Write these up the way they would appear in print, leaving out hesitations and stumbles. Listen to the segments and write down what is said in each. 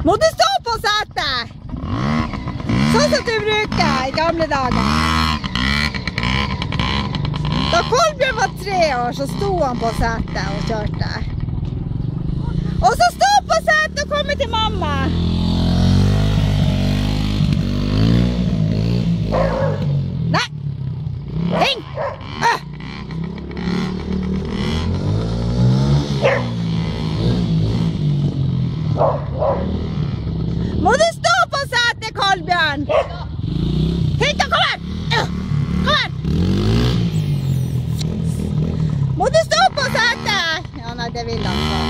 Må du stå på setet? Sånn som du bruker i gamle dager. Da Kolbjørn var 3 år, så sto han på setet og kjørte. Og så stå på setet og komme til mamma. Nei! Ring! Må du stå på setet, Kolbjørn? Hit da, kom her! Kom her! Må du stå på setet? Ja, nei, det vil han ikke.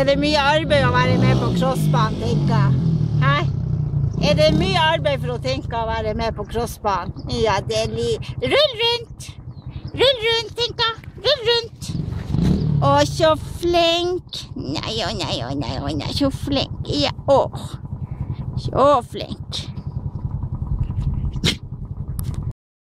Er det mye arbeid å være med på crossbanen, tenker jeg? Hæ? Er det mye arbeid for å tenke å være med på crossbanen? Ja, det er rull rundt! Rull rundt, tenker jeg! Rull rundt! Å, så flink! Nei, å nei, å nei, å nei, så flink! Ja, å! Så flink!